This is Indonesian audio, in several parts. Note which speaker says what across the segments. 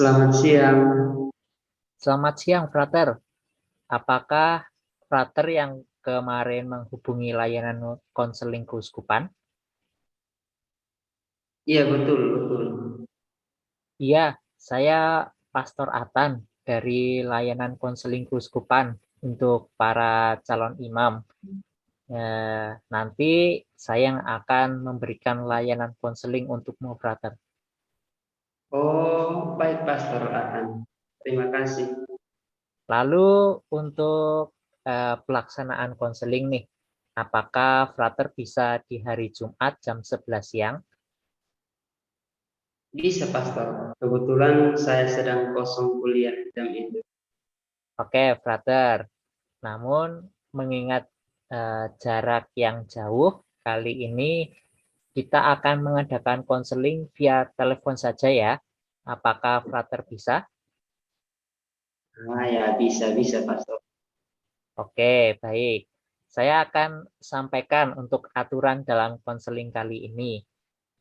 Speaker 1: Selamat siang.
Speaker 2: Selamat siang, Frater. Apakah Frater yang kemarin menghubungi layanan konseling keuskupan?
Speaker 1: Iya, betul, betul.
Speaker 2: Iya, saya Pastor Atan dari layanan konseling keuskupan untuk para calon imam. Nanti saya yang akan memberikan layanan konseling untukmu, Frater.
Speaker 1: Oh, baik, Pastor Akan. Terima kasih.
Speaker 2: Lalu untuk pelaksanaan konseling nih, apakah Frater bisa di hari Jumat jam 11 siang?
Speaker 1: Bisa, Pastor. Kebetulan saya sedang kosong kuliah jam itu.
Speaker 2: Oke, Frater. Namun mengingat jarak yang jauh, kali ini kita akan mengadakan konseling via telepon saja ya. Apakah Frater bisa?
Speaker 1: Ah, ya, bisa, Pastor.
Speaker 2: Oke, baik. Saya akan sampaikan untuk aturan dalam konseling kali ini.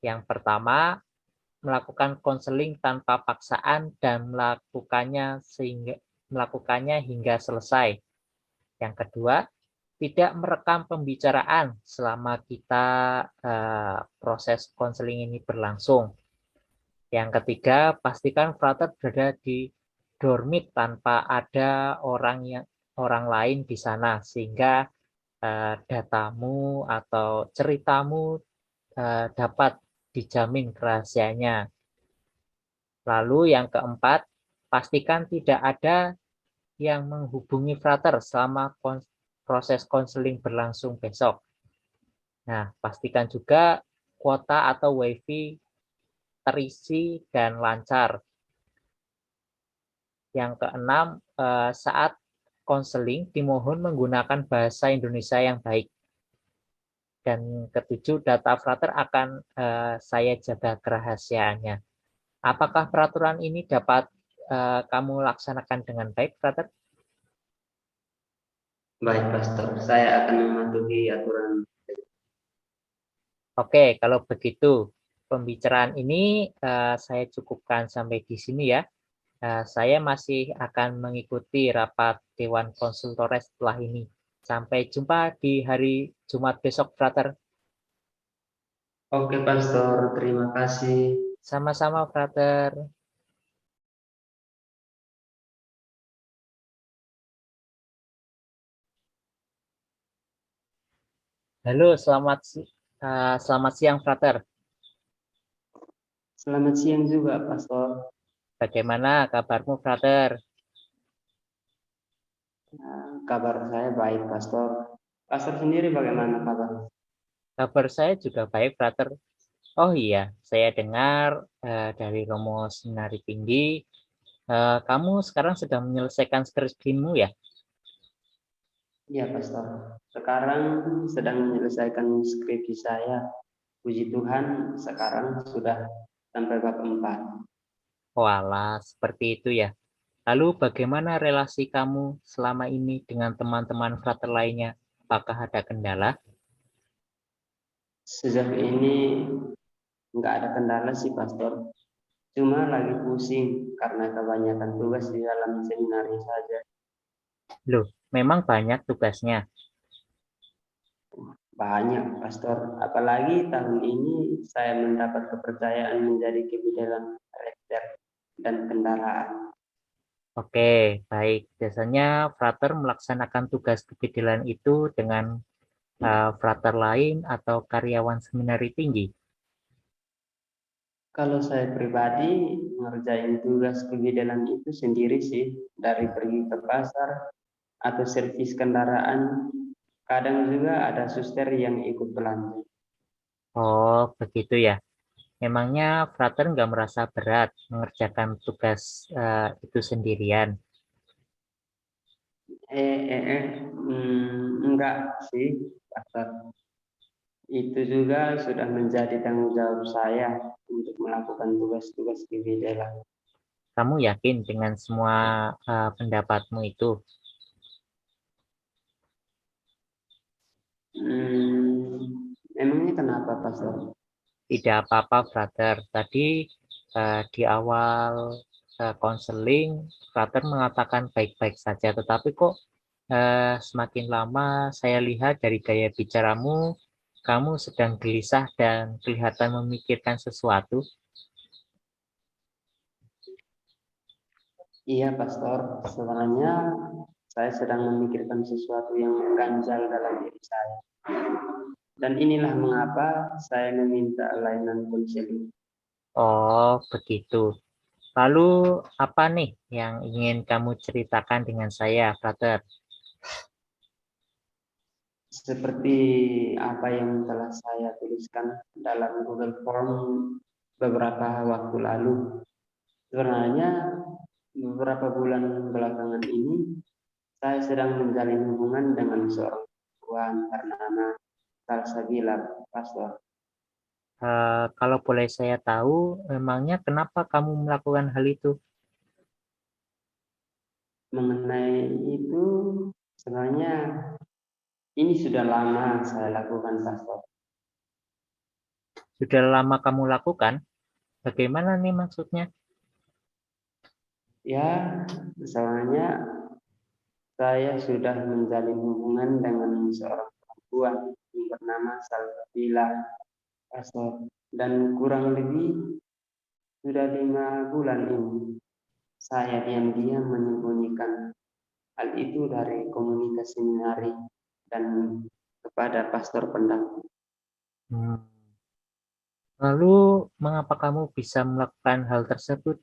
Speaker 2: Yang pertama, melakukan konseling tanpa paksaan dan melakukannya hingga selesai. Yang kedua, tidak merekam pembicaraan selama kita proses konseling ini berlangsung. Yang ketiga, pastikan Frater berada di dormit tanpa ada orang lain di sana sehingga datamu atau ceritamu dapat dijamin rahasianya. Lalu yang keempat, pastikan tidak ada yang menghubungi Frater selama proses konseling berlangsung besok. Nah, pastikan juga kuota atau WiFi terisi dan lancar. Yang keenam, saat konseling dimohon menggunakan bahasa Indonesia yang baik. Dan ketujuh, data Frater akan saya jaga kerahasiaannya. Apakah peraturan ini dapat kamu laksanakan dengan baik, Frater?
Speaker 1: Baik, Pastor. Saya akan mematuhi aturan.
Speaker 2: Oke, kalau begitu pembicaraan ini saya cukupkan sampai di sini ya. Saya masih akan mengikuti rapat Dewan Konsultores setelah ini. Sampai jumpa di hari Jumat besok, Frater.
Speaker 1: Oke, Pastor. Terima kasih.
Speaker 2: Sama-sama, Frater. Halo, selamat siang, Frater.
Speaker 1: Selamat siang juga, Pastor.
Speaker 2: Bagaimana kabarmu, Frater?
Speaker 1: Kabar saya baik, Pastor. Pastor sendiri bagaimana kabar?
Speaker 2: Kabar saya juga baik, Frater. Oh iya, saya dengar dari Romo Seminari Tinggi, kamu sekarang sedang menyelesaikan skripsimu ya?
Speaker 1: Iya, Pastor. Sekarang sedang menyelesaikan skripsi saya. Puji Tuhan, sekarang sudah sampai bab 4.
Speaker 2: Walah, seperti itu ya. Lalu bagaimana relasi kamu selama ini dengan teman-teman frater lainnya? Apakah ada kendala?
Speaker 1: Sejauh ini nggak ada kendala sih, Pastor. Cuma lagi pusing karena kebanyakan tugas di dalam seminari saja.
Speaker 2: Loh, memang banyak tugasnya.
Speaker 1: Banyak, Pastor. Apalagi tahun ini saya mendapat kepercayaan menjadi kebidanan rektor dan kendaraan.
Speaker 2: Oke, baik. Biasanya frater melaksanakan tugas kepedelan itu dengan frater lain atau karyawan seminari tinggi.
Speaker 1: Kalau saya pribadi ngerjain tugas kebidanan itu sendiri sih, dari pergi ke pasar atau servis kendaraan. Kadang juga ada suster yang ikut belanja.
Speaker 2: Oh, begitu ya. Memangnya frater nggak merasa berat mengerjakan tugas itu sendirian?
Speaker 1: Enggak sih, Pastor. Itu juga sudah menjadi tanggung jawab saya untuk melakukan tugas-tugas kebidanan.
Speaker 2: Kamu yakin dengan semua pendapatmu itu?
Speaker 1: Emangnya kenapa, Pastor?
Speaker 2: Tidak apa-apa, Brother. Tadi di awal konseling, frater mengatakan baik-baik saja, tetapi kok semakin lama saya lihat dari gaya bicaramu, kamu sedang gelisah dan kelihatan memikirkan sesuatu.
Speaker 1: Iya, Pastor. Sebenarnya saya sedang memikirkan sesuatu yang mengganjal dalam diri saya. Dan inilah mengapa saya meminta layanan konseling.
Speaker 2: Oh, begitu. Lalu apa nih yang ingin kamu ceritakan dengan saya, frater?
Speaker 1: Seperti apa yang telah saya tuliskan dalam Google Form beberapa waktu lalu. Sebenarnya beberapa bulan belakangan ini saya sedang menjalin hubungan dengan seorang perempuan bernama Salsabila, Pastor.
Speaker 2: Kalau boleh saya tahu, memangnya kenapa kamu melakukan hal itu?
Speaker 1: Mengenai itu, sebenarnya ini sudah lama saya lakukan, Pastor.
Speaker 2: Sudah lama kamu lakukan? Bagaimana nih maksudnya?
Speaker 1: Ya, soalnya saya sudah menjalin hubungan dengan seorang perempuan yang bernama Salsabila, Pastor. Dan kurang lebih sudah 5 bulan ini saya diam-diam menyembunyikan hal itu dari komunitas seminari dan kepada pastor pendamping.
Speaker 2: Hmm. Lalu, mengapa kamu bisa melakukan hal tersebut?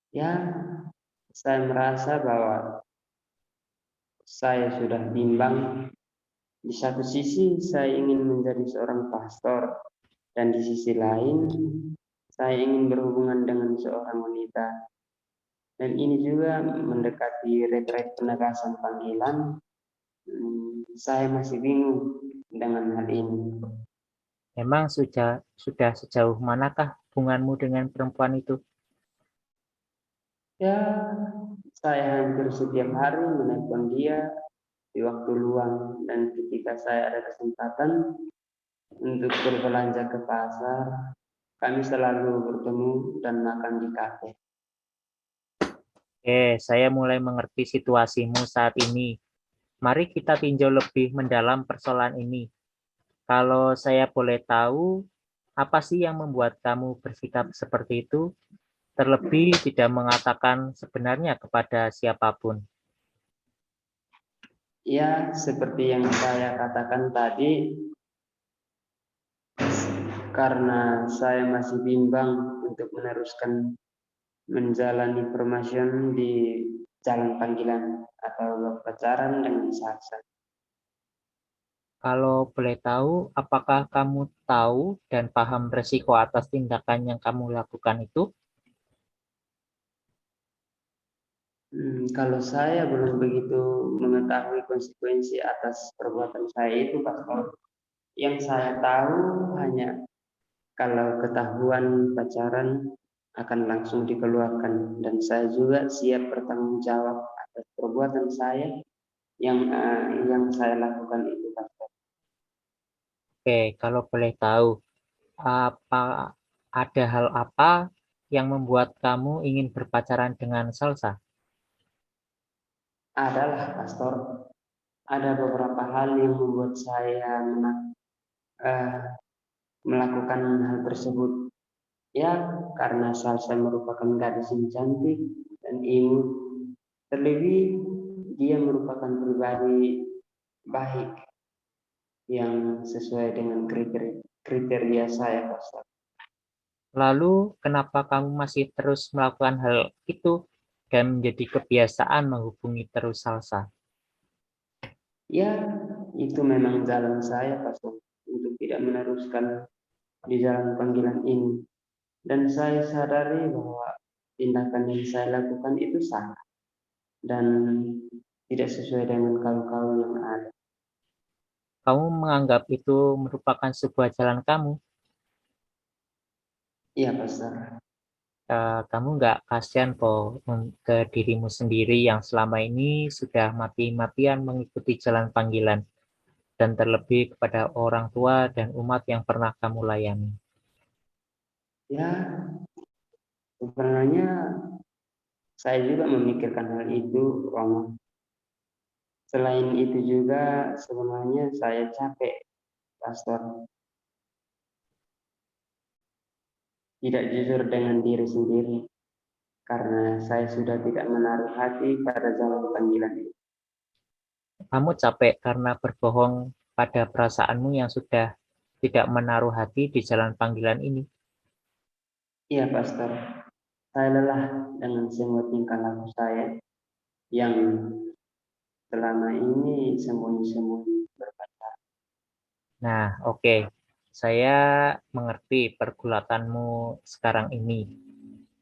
Speaker 1: Ya, saya merasa bahwa saya sudah bimbang. Di satu sisi saya ingin menjadi seorang pastor, dan di sisi lain saya ingin berhubungan dengan seorang wanita. Dan ini juga mendekati retret penegasan panggilan. Saya masih bingung dengan hal ini.
Speaker 2: Memang sudah sejauh manakah hubunganmu dengan perempuan itu?
Speaker 1: Ya, saya hampir setiap hari menelpon dia di waktu luang, dan ketika saya ada kesempatan untuk berbelanja ke pasar, kami selalu bertemu dan makan di kafe.
Speaker 2: Saya mulai mengerti situasimu saat ini. Mari kita tinjau lebih mendalam persoalan ini. Kalau saya boleh tahu, apa sih yang membuat kamu bersikap seperti itu? Terlebih tidak mengatakan sebenarnya kepada siapapun.
Speaker 1: Ya, seperti yang saya katakan tadi, karena saya masih bimbang untuk meneruskan menjalani permasalahan di jalan panggilan atau pacaran dengan saksa.
Speaker 2: Kalau boleh tahu, apakah kamu tahu dan paham resiko atas tindakan yang kamu lakukan itu?
Speaker 1: Kalau saya belum begitu mengetahui konsekuensi atas perbuatan saya itu, Pastor. Yang saya tahu hanya kalau ketahuan pacaran akan langsung dikeluarkan, dan saya juga siap bertanggung jawab atas perbuatan saya yang saya lakukan itu, Pastor.
Speaker 2: Kalau boleh tahu, apa ada hal apa yang membuat kamu ingin berpacaran dengan Salsa?
Speaker 1: Adalah, Pastor, ada beberapa hal yang membuat saya eh, melakukan hal tersebut. Ya, karena Salsa merupakan gadis yang cantik dan imut. Terlebih, dia merupakan pribadi baik yang sesuai dengan kriteria saya, Pastor.
Speaker 2: Lalu, kenapa kamu masih terus melakukan hal itu dan menjadi kebiasaan menghubungi terus Salsa?
Speaker 1: Ya, itu memang jalan saya, Pastor, untuk tidak meneruskan di jalan panggilan ini. Dan saya sadari bahwa tindakan yang saya lakukan itu salah dan tidak sesuai dengan kaul-kaul yang ada.
Speaker 2: Kamu menganggap itu merupakan sebuah jalan kamu.
Speaker 1: Iya, Pastor.
Speaker 2: Kamu nggak kasihan kok ke dirimu sendiri yang selama ini sudah mati-matian mengikuti jalan panggilan dan terlebih kepada orang tua dan umat yang pernah kamu layani.
Speaker 1: Ya, Sebenarnya saya juga memikirkan hal itu, Romo. Selain itu juga sebenarnya saya capek, Pastor. Tidak jujur dengan diri sendiri karena saya sudah tidak menaruh hati pada jalan panggilan ini.
Speaker 2: Kamu capek karena berbohong pada perasaanmu yang sudah tidak menaruh hati di jalan panggilan ini.
Speaker 1: Iya, Pastor. Saya lelah dengan semua tingkah laku saya yang selama ini sembunyi-sembunyi berpacar.
Speaker 2: Nah, oke. Saya mengerti pergulatanmu sekarang ini.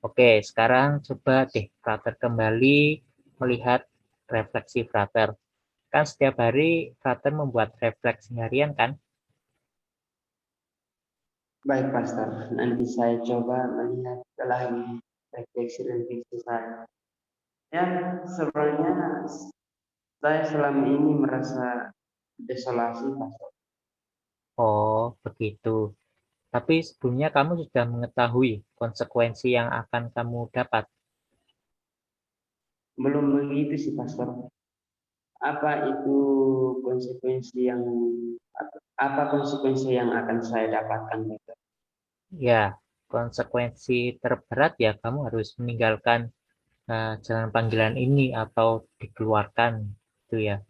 Speaker 2: Oke, sekarang coba deh Frater kembali melihat refleksi Frater. Kan setiap hari Frater membuat refleksi harian kan?
Speaker 1: Baik, Pastor. Nanti saya coba melihat lagi refleksi-refleksi saya. Ya, sebenarnya saya selama ini merasa desolasi, Pastor.
Speaker 2: Oh, begitu. Tapi sebelumnya kamu sudah mengetahui konsekuensi yang akan kamu dapat.
Speaker 1: Belum begitu sih, Pastor. Apa itu konsekuensi yang apa konsekuensi yang akan saya dapatkan, Pastor?
Speaker 2: Ya, konsekuensi terberat ya kamu harus meninggalkan jalan panggilan ini atau dikeluarkan gitu ya.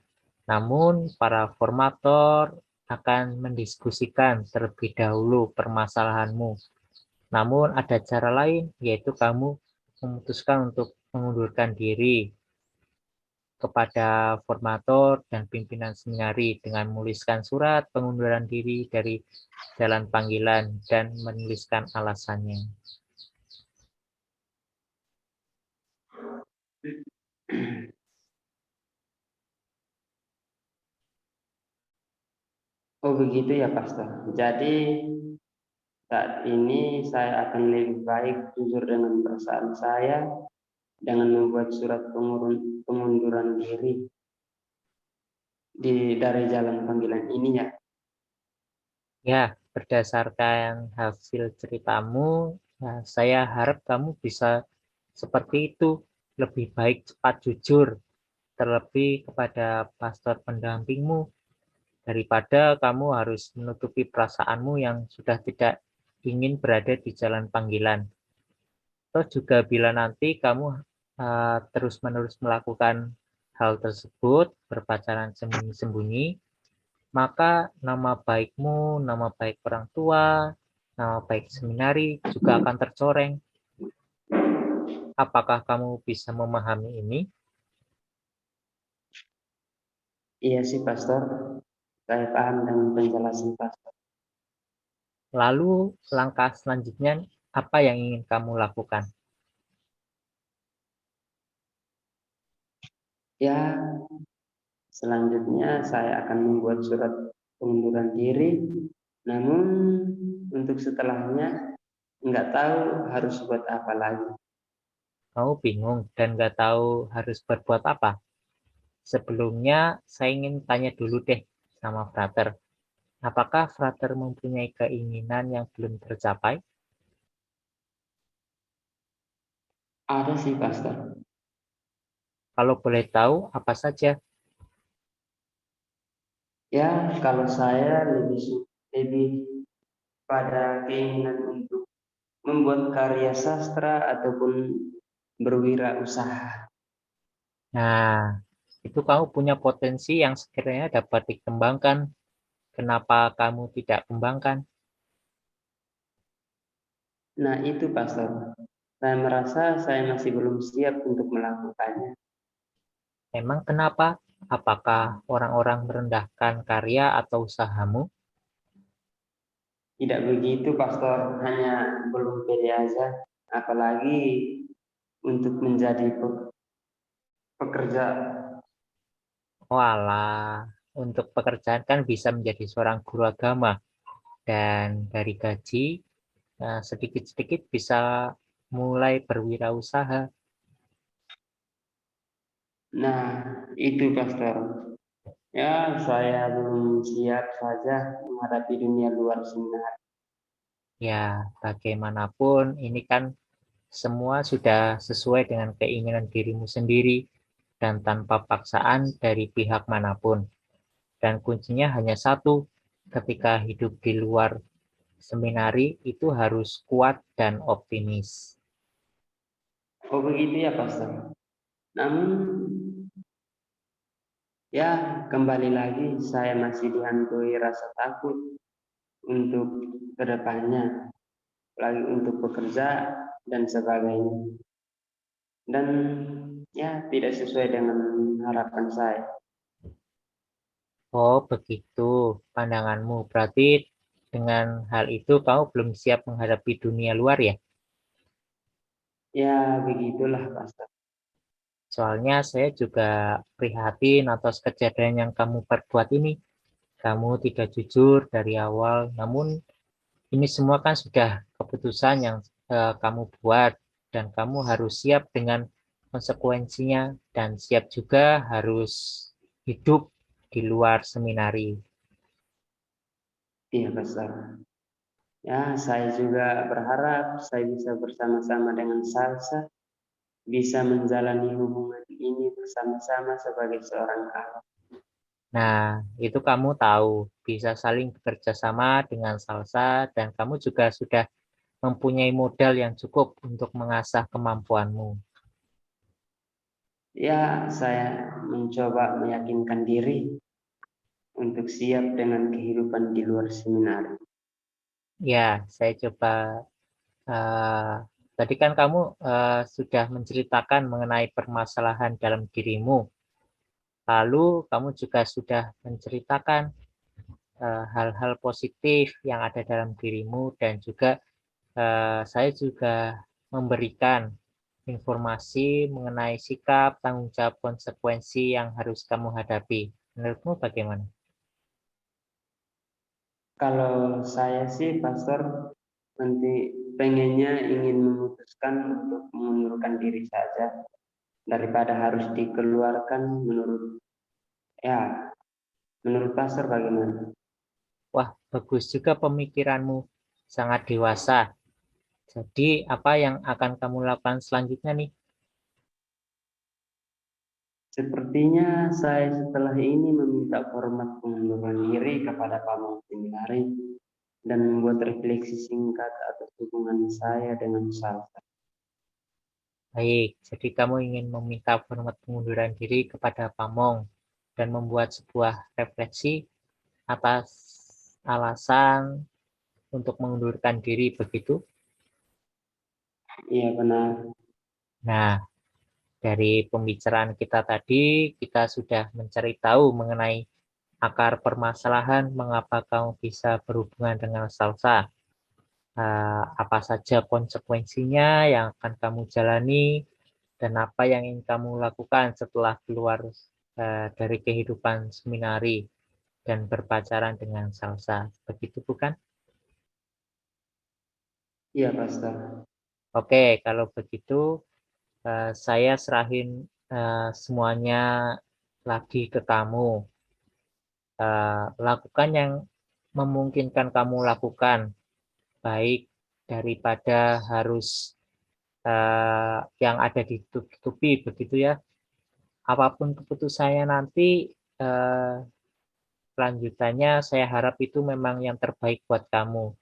Speaker 2: Namun para formator akan mendiskusikan terlebih dahulu permasalahanmu. Namun ada cara lain yaitu kamu memutuskan untuk mengundurkan diri kepada formator dan pimpinan seminari dengan menuliskan surat pengunduran diri dari jalan panggilan dan menuliskan alasannya.
Speaker 1: Oh begitu ya, Pastor. Jadi saat ini saya akan lebih baik jujur dengan perasaan saya dengan membuat surat pengunduran diri dari jalan panggilan ini ya.
Speaker 2: Ya, berdasarkan hasil ceritamu, saya harap kamu bisa seperti itu, lebih baik cepat jujur, terlebih kepada pastor pendampingmu, daripada kamu harus menutupi perasaanmu yang sudah tidak ingin berada di jalan panggilan. Atau juga bila nanti kamu terus-menerus melakukan hal tersebut, berpacaran sembunyi-sembunyi, maka nama baikmu, nama baik orang tua, nama baik seminari juga akan tercoreng. Apakah kamu bisa memahami ini?
Speaker 1: Iya sih, Pastor. Saya paham dengan penjelasan Pastor.
Speaker 2: Lalu langkah selanjutnya apa yang ingin kamu lakukan?
Speaker 1: Ya, selanjutnya saya akan membuat surat pengunduran diri. Namun untuk setelahnya nggak tahu harus buat apa lagi.
Speaker 2: Kamu bingung dan nggak tahu harus berbuat apa? Sebelumnya, saya ingin tanya dulu deh sama Frater. Apakah Frater mempunyai keinginan yang belum tercapai?
Speaker 1: Ada sih, Pastor.
Speaker 2: Kalau boleh tahu, apa saja?
Speaker 1: Ya, kalau saya lebih pada keinginan untuk membuat karya sastra ataupun berwirausaha.
Speaker 2: Nah, itu kamu punya potensi yang sekiranya dapat dikembangkan. Kenapa kamu tidak kembangkan?
Speaker 1: Nah, itu Pastor. Saya merasa saya masih belum siap untuk melakukannya.
Speaker 2: Emang kenapa? Apakah orang-orang merendahkan karya atau usahamu?
Speaker 1: Tidak begitu, Pastor. Hanya belum pede aja. Apalagi untuk menjadi pekerja.
Speaker 2: Walah, untuk pekerjaan kan bisa menjadi seorang guru agama. Dan dari gaji, sedikit-sedikit bisa mulai berwirausaha.
Speaker 1: Nah, itu Pastor. Ya, saya belum siap saja menghadapi dunia luar sana.
Speaker 2: Ya, bagaimanapun ini kan Semua sudah sesuai dengan keinginan dirimu sendiri dan tanpa paksaan dari pihak manapun. Dan kuncinya hanya satu, ketika hidup di luar seminari itu harus kuat dan optimis.
Speaker 1: Oh begitu ya Pastor. Namun ya kembali lagi saya masih dihantui rasa takut untuk kedepannya, lagi untuk bekerja dan sebagainya. Dan ya tidak sesuai dengan harapan saya.
Speaker 2: Oh, begitu pandanganmu. Berarti dengan hal itu kamu belum siap menghadapi dunia luar ya?
Speaker 1: Ya begitulah Pastor.
Speaker 2: Soalnya saya juga prihatin atas kejadian yang kamu perbuat ini. Kamu tidak jujur dari awal, namun ini semua kan sudah keputusan yang kamu buat dan kamu harus siap dengan konsekuensinya dan siap juga harus hidup di luar seminari.
Speaker 1: Iya Pastor. Ya saya juga berharap saya bisa bersama-sama dengan Salsa, bisa menjalani hubungan ini bersama-sama sebagai seorang kakak.
Speaker 2: Nah, itu kamu tahu bisa saling bekerja sama dengan Salsa dan kamu juga sudah mempunyai modal yang cukup untuk mengasah kemampuanmu.
Speaker 1: Ya saya mencoba meyakinkan diri untuk siap dengan kehidupan di luar seminari.
Speaker 2: Ya, saya coba tadi kan kamu sudah menceritakan mengenai permasalahan dalam dirimu. Lalu kamu juga sudah menceritakan hal-hal positif yang ada dalam dirimu dan juga saya juga memberikan informasi mengenai sikap, tanggung jawab, konsekuensi yang harus kamu hadapi. Menurutmu bagaimana?
Speaker 1: Kalau saya sih Pastor nanti pengennya ingin memutuskan untuk mengundurkan diri saja daripada harus dikeluarkan ya menurut Pastor bagaimana?
Speaker 2: Wah, bagus juga pemikiranmu, sangat dewasa. Jadi, apa yang akan kamu lakukan selanjutnya nih?
Speaker 1: Sepertinya saya setelah ini meminta format pengunduran diri kepada Pamong Seminari dan membuat refleksi singkat atas hubungan saya dengan Salsa.
Speaker 2: Baik, jadi kamu ingin meminta format pengunduran diri kepada Pamong dan membuat sebuah refleksi atas alasan untuk mengundurkan diri, begitu?
Speaker 1: Iya benar.
Speaker 2: Nah, dari pembicaraan kita tadi, kita sudah mencari tahu mengenai akar permasalahan mengapa kamu bisa berhubungan dengan Salsa. Apa saja konsekuensinya yang akan kamu jalani, dan apa yang ingin kamu lakukan setelah keluar dari kehidupan seminari dan berpacaran dengan Salsa. Begitu bukan?
Speaker 1: Iya Pastor.
Speaker 2: Oke, kalau begitu saya serahin semuanya lagi ke kamu. Lakukan yang memungkinkan kamu lakukan, baik daripada harus yang ada di tubi begitu ya. Apapun keputusannya nanti, kelanjutannya saya harap itu memang yang terbaik buat kamu.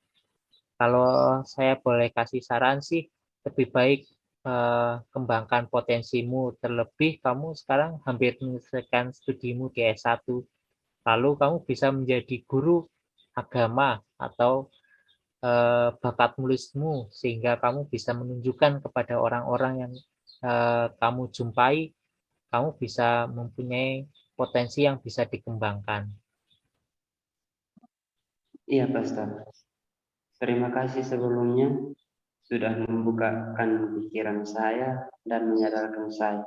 Speaker 2: Kalau saya boleh kasih saran sih, lebih baik kembangkan potensimu, terlebih kamu sekarang hampir menyelesaikan studimu di S1, lalu kamu bisa menjadi guru agama atau bakat nulismu sehingga kamu bisa menunjukkan kepada orang-orang yang kamu jumpai, kamu bisa mempunyai potensi yang bisa dikembangkan.
Speaker 1: Iya Pastor. Terima kasih sebelumnya sudah membukakan pikiran saya dan menyadarkan saya.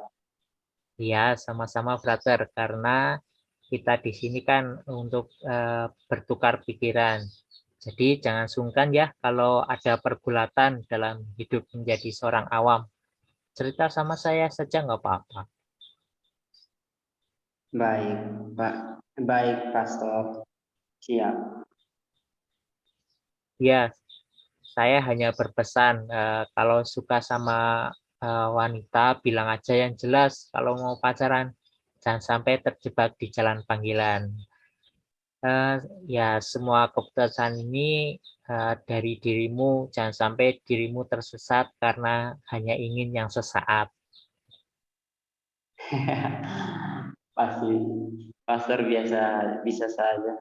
Speaker 2: Ya, sama-sama brother, karena kita di sini kan untuk bertukar pikiran. Jadi jangan sungkan ya kalau ada pergulatan dalam hidup menjadi seorang awam. Cerita sama saya saja nggak apa-apa.
Speaker 1: Baik, Pak. Baik, Pastor. Siap.
Speaker 2: Ya, Saya hanya berpesan, kalau suka sama wanita, bilang aja yang jelas. Kalau mau pacaran, jangan sampai terjebak di jalan panggilan. Ya, semua keputusan ini dari dirimu, jangan sampai dirimu tersesat karena hanya ingin yang sesaat.
Speaker 1: Pasti pastor biasa bisa saja.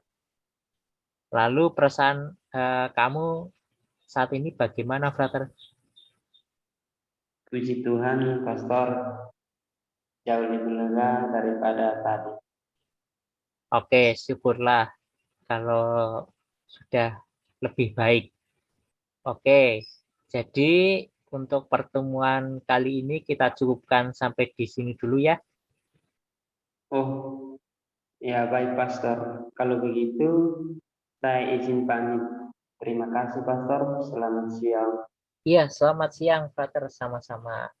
Speaker 2: Lalu perasaan kamu saat ini bagaimana, Frater?
Speaker 1: Puji Tuhan, pastor jauh lebih lega daripada tadi.
Speaker 2: Oke, syukurlah kalau sudah lebih baik. Oke, jadi untuk pertemuan kali ini kita cukupkan sampai di sini dulu ya.
Speaker 1: Oh, ya baik pastor. Kalau begitu saya izin pamit. Terima kasih pastor. Selamat siang.
Speaker 2: Iya, selamat siang, Frater, sama-sama.